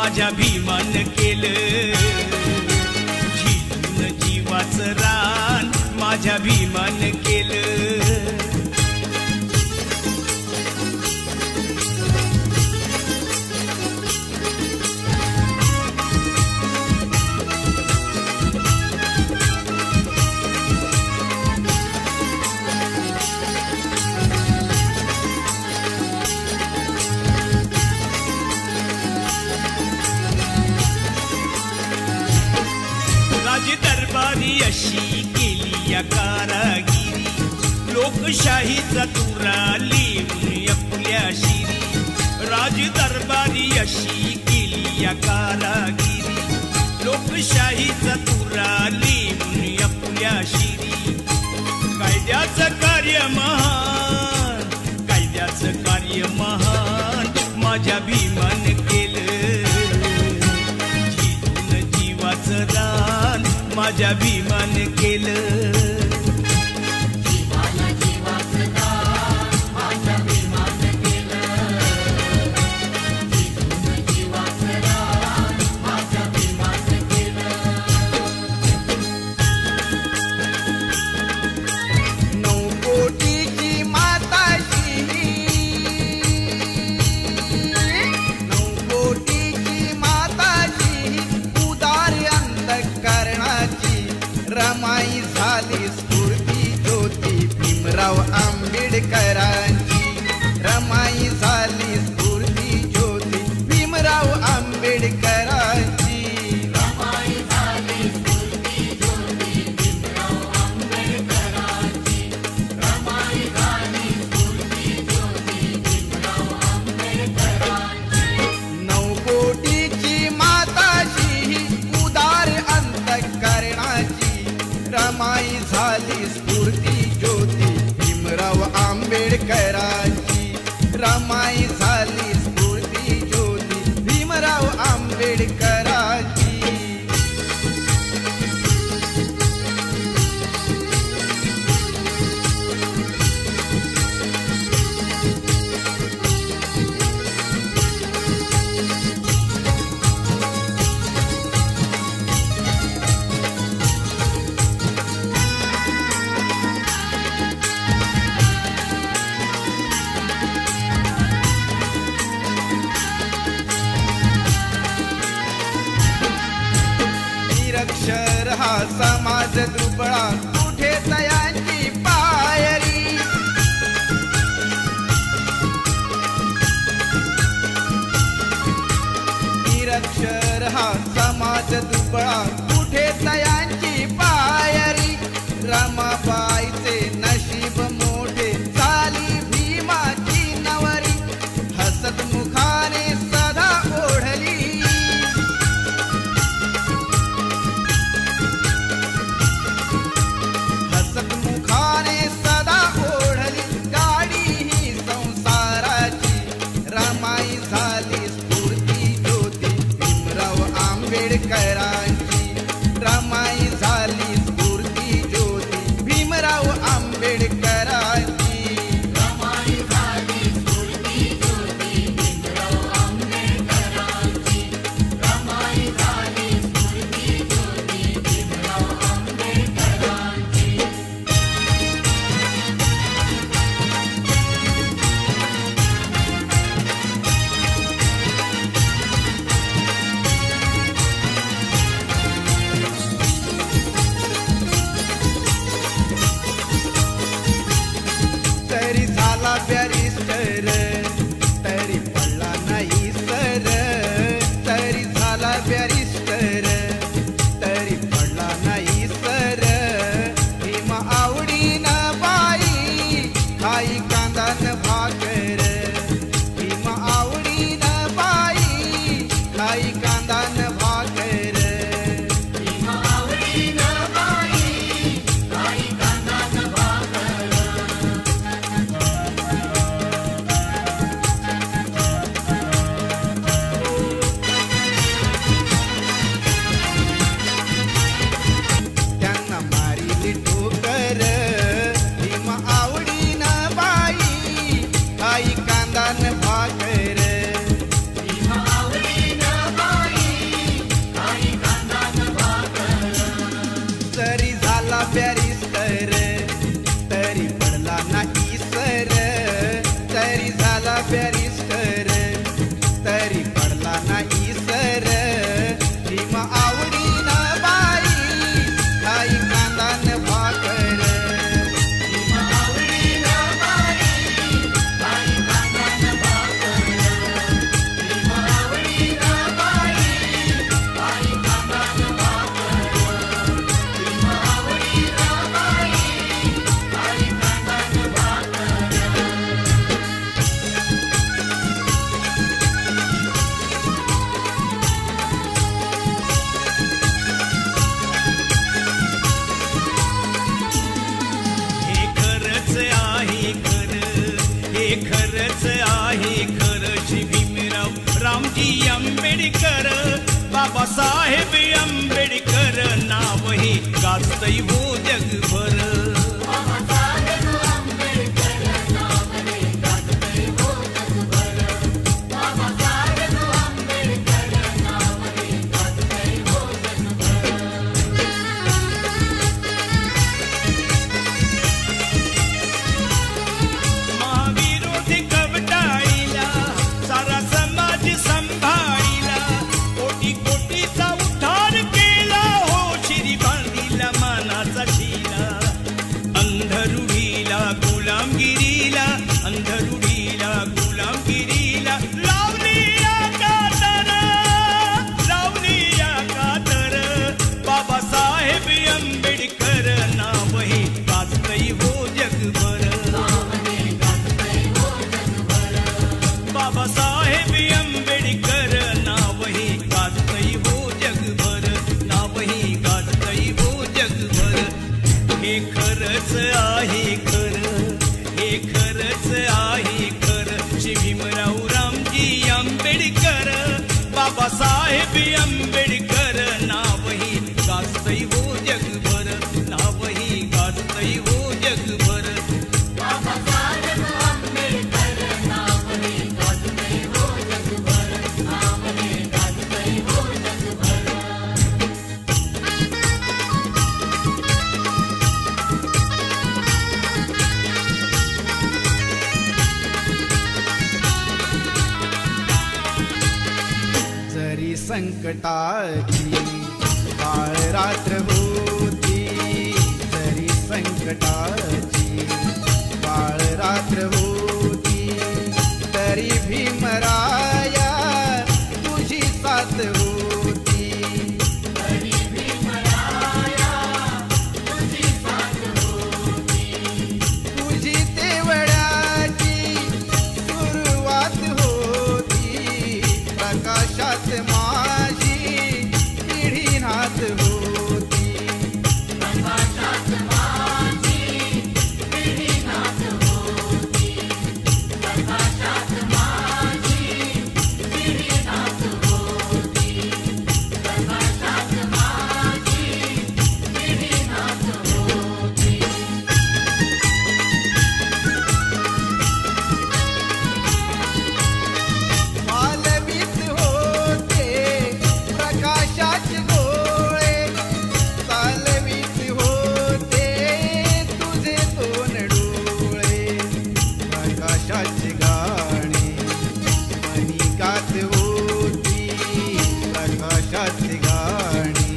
माझ्या भीमान केलं, झिजून जीवाचं रान माझ्या भीमान केलं. दरबारी अशी केली या कारागिरी, लोकशाहीचा तुरा लिहून आपल्या शिरी. राज दरबारी अशी केली या कारागिरी, लोकशाहीचा तुरा लिहून आपल्या शिरी. कायद्याचं कार्य महान, कायद्याचं कार्य महान माझ्या भीमान केलं, झिजून जीवाचं रान माझ्या भीमान केलं. जीवाला जीवाचं दान माझ्या भीमान केलं, झिजून जीवाचं रान माझ्या भीमान केलं. 9 कोटीची माताशी, 9 कोटीची माताशी उदार अंतःकरणाची रमाई झाली स्फूर्ती ज्योती भीमराव आंबेडकरांची. रमाई झाली स्फूर्ती ज्योती भीमराव आंबेडकरांची. रमाई झाली स्फूर्ती ज्योती भीमराव आंबेडकरांची. रमाई झाली स्फूर्ती ज्योती भीमराव आंबेडकरांची. 9 कोटीची माताशी उदार अंतःकरणाची रमाई झाली स्फूर्ती ज्योती भीमराव आंबेडकरांची. रमाई झाली स्फूर्ती ज्योती भीमराव आंबेडकरांची. निरक्षर हा समाज दुबळा कुठे तयांची पायरी. निरक्षर हा समाज दुबळा कुठे तयांची पायरी. रमाबाईचे नशीब मोठे झाली भीमाची नवरी. हसत मुखाने सदा ओढली, हसत मुखाने सदा ओढली गाडी ही संसाराची. रमाई झाली स्फूर्ती ज्योती भीमराव आंबेडकरांची. रमाई झाली स्फूर्ती ज्योती भीमराव आंबेडकरांची. रमाई झाली स्फूर्ती ज्योती भीमराव आंबेडकरांची. रमाई झाली स्फूर्ती ज्योती भीमराव आंबेडकरांची. बाबासाहेब आंबेडकर नाव हे गाजतय हो जगभर. महाविरोधी कवटाळीला सारा समाज संभाळीला, कोटी कोटीचा उद्धार केला हो, शिरी बांधिला मानाचा शिला. अंधरुढीला गुलामगिरीला, अंधरुढीला गुलामगिरीला लावली या कातर, लावली या कातर. बाबासाहेब आंबेडकर नाव हे गाजतय हो जगभर. बाबासाहेब आंबेडकर नाव हे गाजतय हो जगभर, नाव हे गाजतय हो जगभर. हे खरंच आहे खरं, हे खरंच आहे खरं. श्री भीमराव रामजी आंबेडकर, बाबासाहेब आंबेडकर नाव हे गाजतय हो जगभर, नाव हे गाजतय हो जगभर. जरी संकटाची काळ रात्र होती, जरी संकटाची काळ रात्र होती, तरी भीमराया तुझी साथ होती. तुझी तेवढ्याची सुरुवात होती, प्रकाशात माझी पिढी नाथ होती. मालवीत होते प्रकाशाचे गोळे, चालवीत होते तुझे दोन डोळे. प्रकाशाची गाणी मनी गात होती, प्रकाशाची गाणी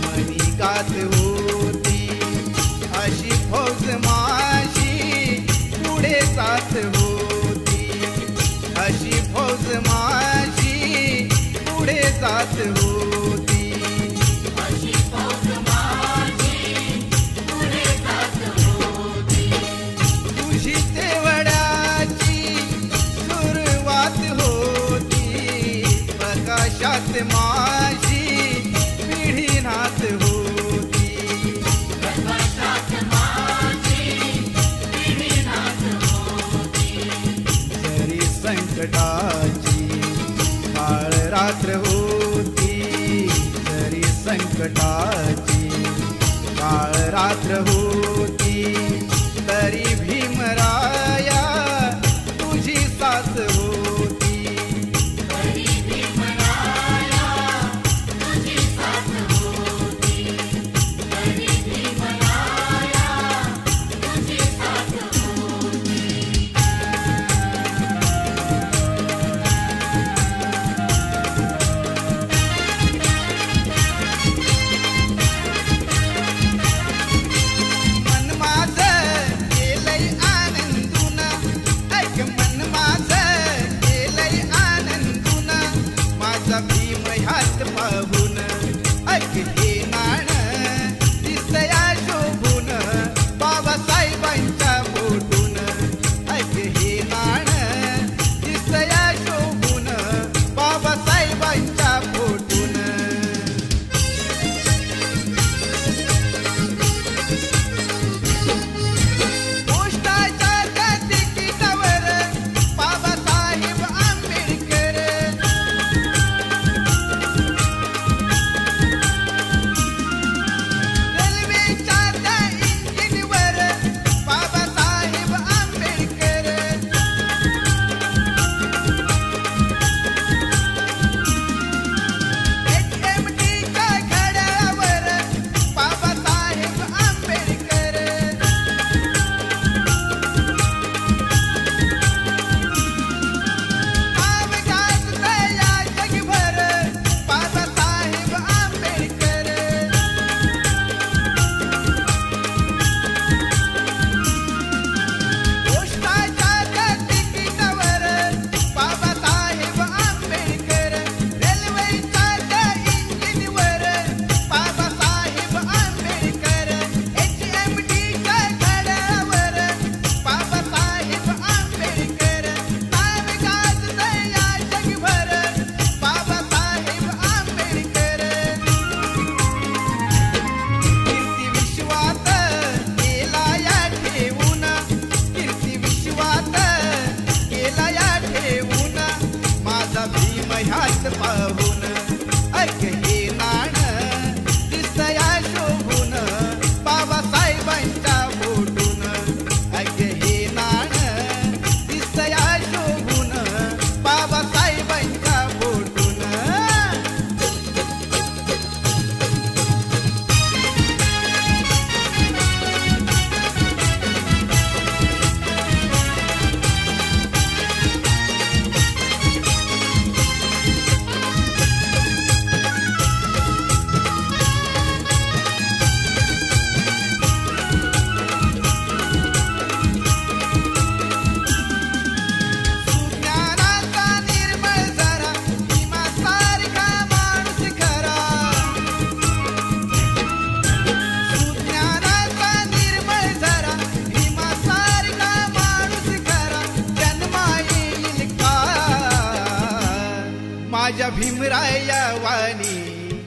मनी गात होती. अशी फौज माझी पुढे जात होती, अशी फौज माझी पुढे जात होती. तुझी तेवढ्याची सुरुवात होती, प्रकाशात माझी पिढी नाथ होती. जरी संकटाची काळ रात्र होती, जरी संकटाची काळ रात्र होती, तरी भीमराया तुझी साथ होती. मन माझं केलंय आनंदून, ऐक मन माझं केलंय आनंदून. माझा भीम ह्यात पाहून, ऐक हे नाण दिसया शोभून. बाबासाहेबांच्या फोटून, ऐक हे नाण दिसया शोभून. बाबासाहेबांच्या फोटून. पोस्टाच्या त्या तिकिटावर बाबासाहेब आंबेडकर, वाणी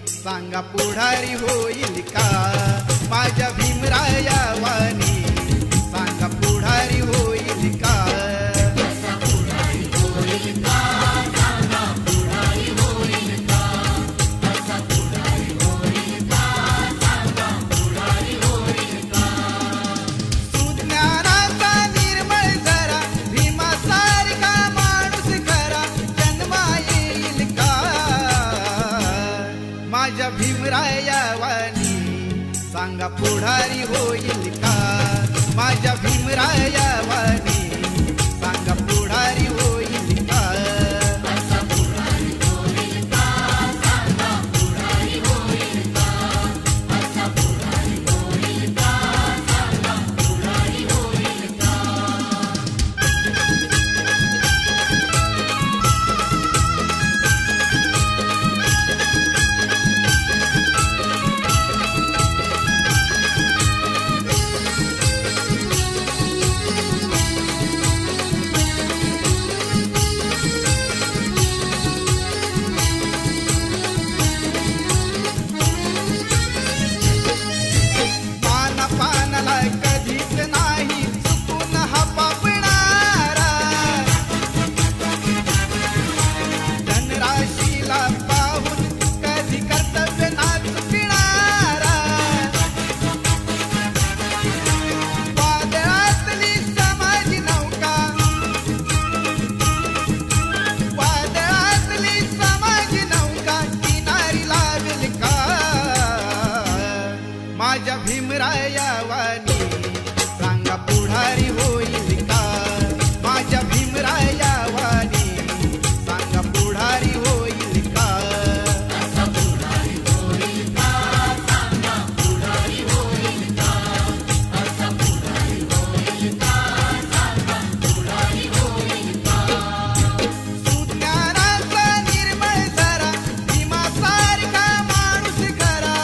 सांगा पुढारी होईल का माझ्या भीमराया वाणी सांगा पुढारी होईल का सुज्ञानाचा निर्मळ झरा भीमासारखा माणूस खरा जन्मा येईल का माझ्या भीमराया वाणी सांगा पुढारी होईल का माझ्या भीमराया वाणी सांगा पुढारी होईल का पानाला कधीच नाही चुकून हा पापणारा धनराशीला पाहून कधी कर्तव्य ना चुकणारा वादळातली समाजी नौका वादळातली समाजी नौका किनारी लावेल का माझ्या भीमराया वाणी सांगा पुढारी होईल का माझ्या भीमराया वाणी सांगा पुढारी होईल का सुज्ञानाचा निर्मळ झरा भीमासारखा माणूस खरा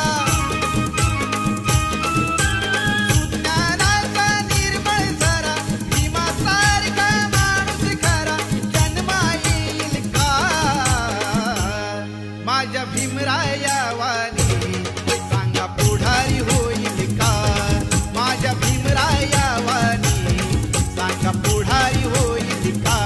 सुज्ञानाचा निर्मळ झरा भीमासारखा माणूस खरा जन्मा येईल का माझ्या भीमराया वाणी सांगा पुढारी होईल का माझ्या भीमराया वाणी सांगा पुढारी होईल का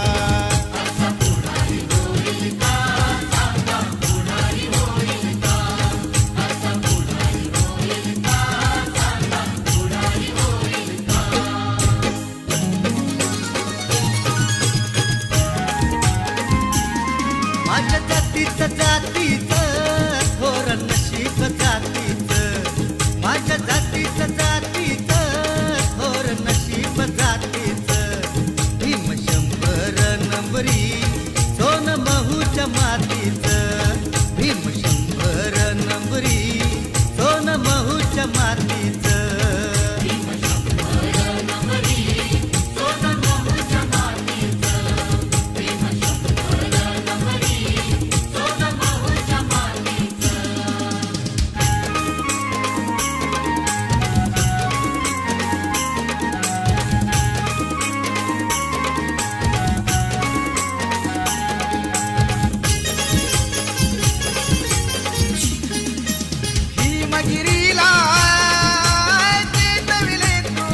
माझ्या जातीचं जातीचं थोर नशीब जातीचं माझ्या जातीचं जातीचं थोर नशीब जातीचं भीम 100 नंबरी सोन महूच्या मातीचं भीम 100 नंबरी सोन महूच्या मातीचं भीमगिरीला चेतविले तू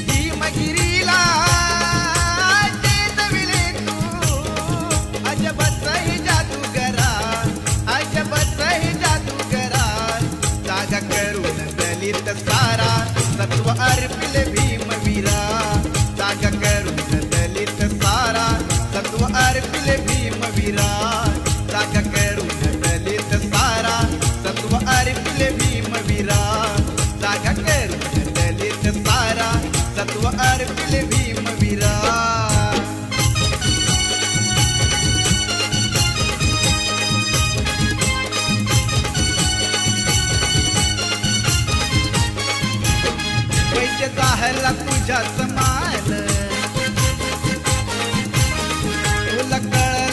भीमगिरीला चेतविले तू अजबच हे जादूगरा अजबच हे जादूगरा जागा करून दलित सारा सत्व अर्पिले भीमवीरा जागा करून दलित सारा सत्व अर्पिले भीमवीरा जागा करून दलित सारा सत्व अर्पिले भीमवीरा जागा करून दलित सारा सत्व अर्पिले भीमवीरा पैसे जाहला तुझ्या समान तुला कळ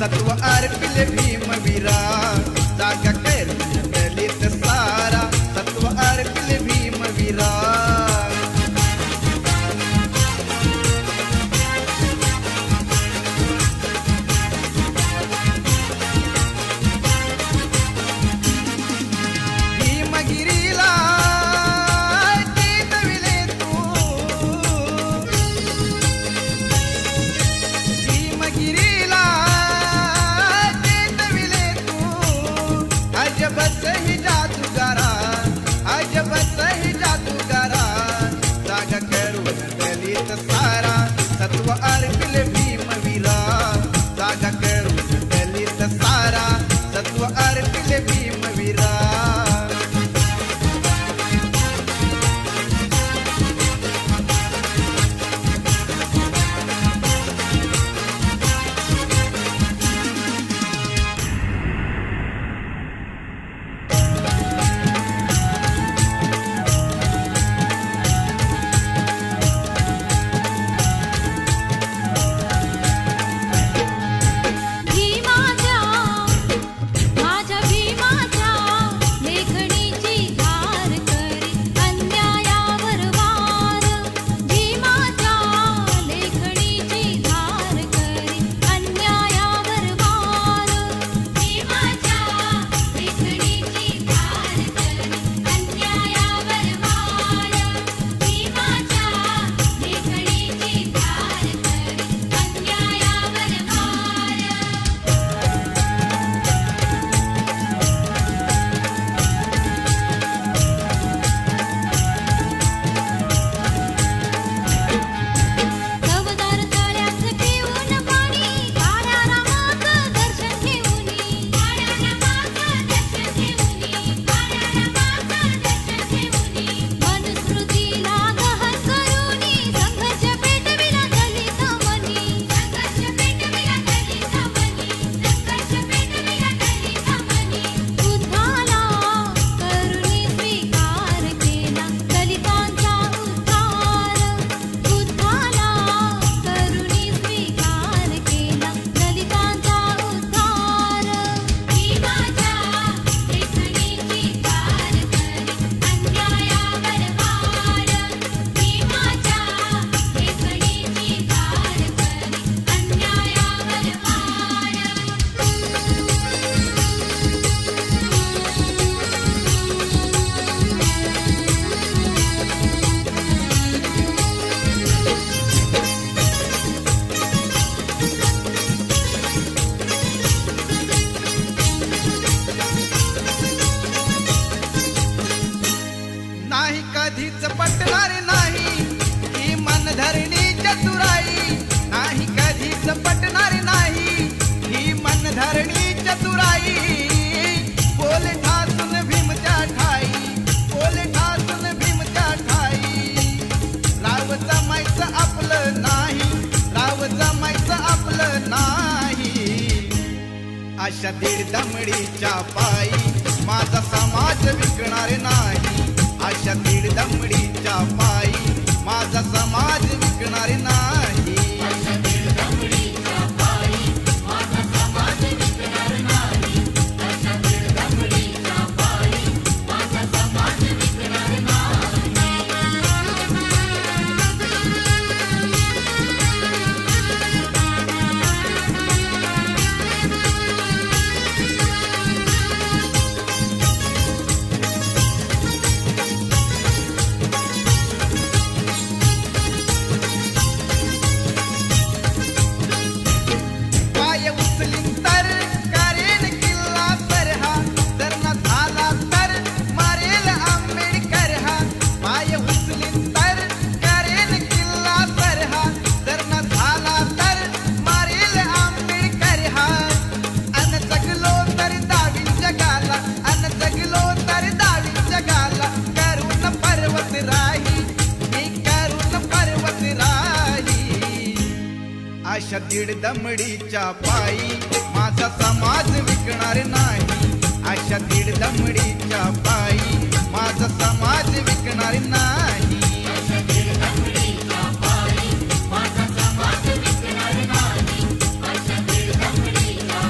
सत्व अर्पिले भीमवीरा जागा करून दलित सारा सत्व अर्पिले भीमवीरा भीमगिरीला चेतविले तू भीमगिरीला चेतविले तू अजबच ही जादूगारा अजबच ही जादूगारा जागा करून दलित सारा सत्व अर्पिले भीमवीरा जागा करून दलित सारा सत्व अर्पिले भीमवीरा भीमाच्या माझ्या भीमाच्या लेखणीची धार करी अन्यायावर वार भीमाच्या लेखणीची धार करी अन्यायावर वार भीमाच्या लेखणीची धार करी अन्यायावर वार भीमाच्या लेखणीची धार करी अन्यायावर वार नवदार ताऱ्याचं घेऊन पाणी काळ्या रामाचं दर्शन घेऊनी काळ्या रामाचं दर्शन घेऊनी काळ्या रामाचं दर्शन घेऊनी मनुस्मृतीला गहन करूनी संघर्ष पेटविला दलित मनी संघर्ष पेटविला दलित मनी संघर्ष पेटविला दलित मनी बुद्धाला करुणी स्वीकार केला दलितांचा उद्धार बुद्धाला करुणी स्वीकार केला दलितांचा उद्धार भीमाच्या लेखणीची धार करी अन्यायावर वार भीमाच्या लेखणीची धार करी अन्यायावर नाही कधीच पटणार नाही ही मनधरणी चतुराई नाही कधीच पटणार नाही ही मनधरणी चतुराई बोल ठासून भीमच्या ठाई बोल ठासून भीमच्या ठाई राव जमायचं आपलं नाही राव जमायचं आपलं नाही अशा दीड दमडीच्या पायी माझा समाज विकणार नाही अशा दीड दमडीच्या पायी माझा समाज विकणार नाही पाय उचलीन तर करेन किल्ला सरहा जर न झाला तर मारेल आंबेडकर हा पाय उचलीन तर करेन किल्ला सरहा जर न झाला तर मारेल आंबेडकर हा अन जगलो तर दावीन जगाला अन जगलो तर दावीन जगाला करून पर्वत राही मी करून पर्वत राही अशा दीड दमडीच्या पायी माझा समाज विकणार नाही अशा दीड दमडीच्या पायी माझा समाज विकणार नाही वार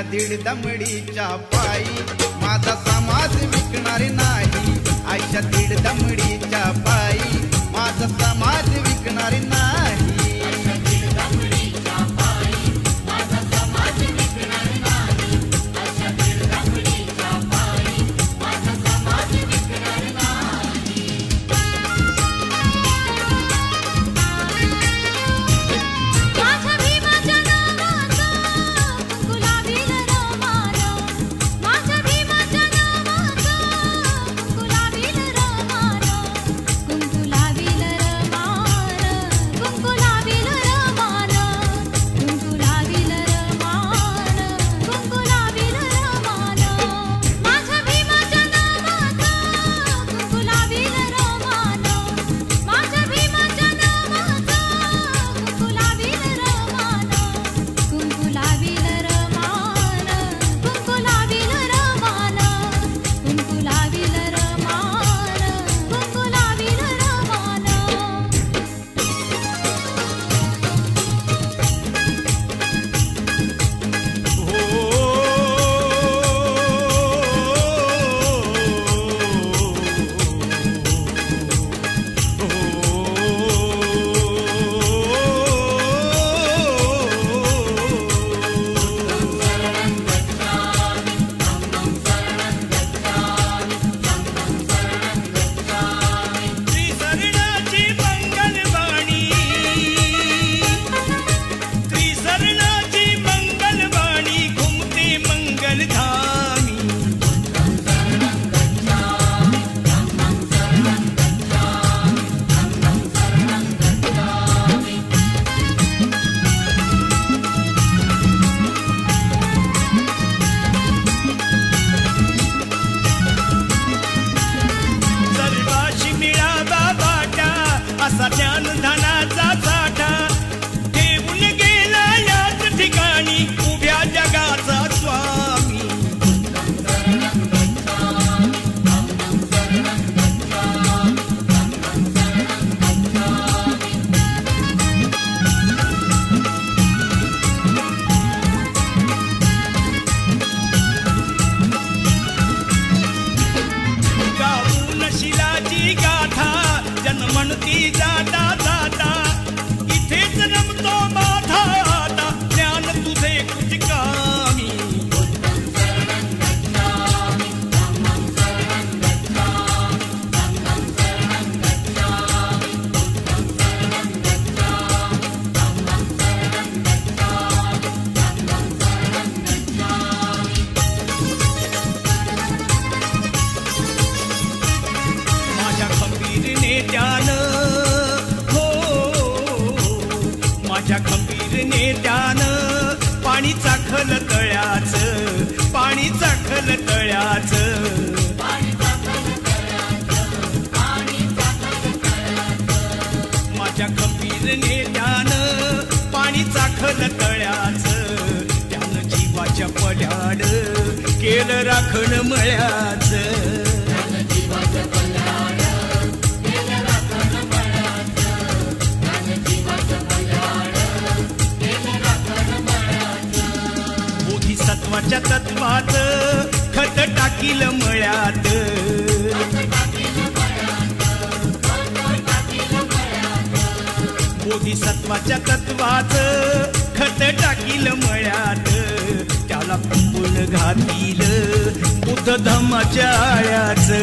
आईच्या दीड दमडीच्या पायी माझा समाज विकणार नाही. आईच्या दीड दमडीच्या पायी माझा समाज विकणार नाही. माझ्या भीमाच्या नावाचं गुलाबील रमान, माझ्या भीमाच्या नावाचं गुलाबील रमान, गुलाबील रमान, गुलाबील रमान, गुलाबील रमान, गुलाबील रमान. माझ्या भीमाच्या नावाचं गुलाबील रमान, माझ्या भीमाच्या नावाचं गुलाबील रमान, गुलाबील रमान, गुलाबील रमान, गुलाबील रमान, गुलाबील रमान. त्रिसरणाची मंगलवाणी, त्रिसरणाची मंगलवाणी घुमते मंगलधामी. सर्वाशी मिळावा वाटा असा ज्ञानधनाचा साठा, ठेवून गेला याच ठिकाणी उभ्या जगाचा स्वामी. गाऊन शिलाची गाथा जन्मणती जाता जाता, इथेच रमतो माझा आता ज्ञान तुझे कुचकामी. माझ्या खंबीर नेत्यानं, हो माझ्या खंबीर नेत्यानं पाणी चाखल तळ्याचं, पाणी चाखल तळ्याचं. माझ्या खंबीर नेत्यानं पाणी चाखल तळ्याचं, त्यानं जीवाच्या पल्याड केलं राखण मळ्याचं. बोधिसत्वाच्या तत्वाचं खत टाकील मळ्यात, बोधिसत्वाच्या तत्वाचं खत टाकील मळ्यात, त्याला कुंपण घातील बुद्ध धम्माच्या आळ्याचं.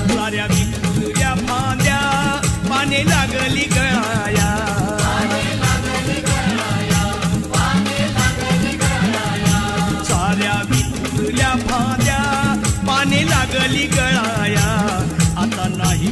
साऱ्या विखुरल्या फांद्या पाने लागली गळाया, साऱ्या विखुरल्या फांद्या पाने लागली गळाया. आता नाही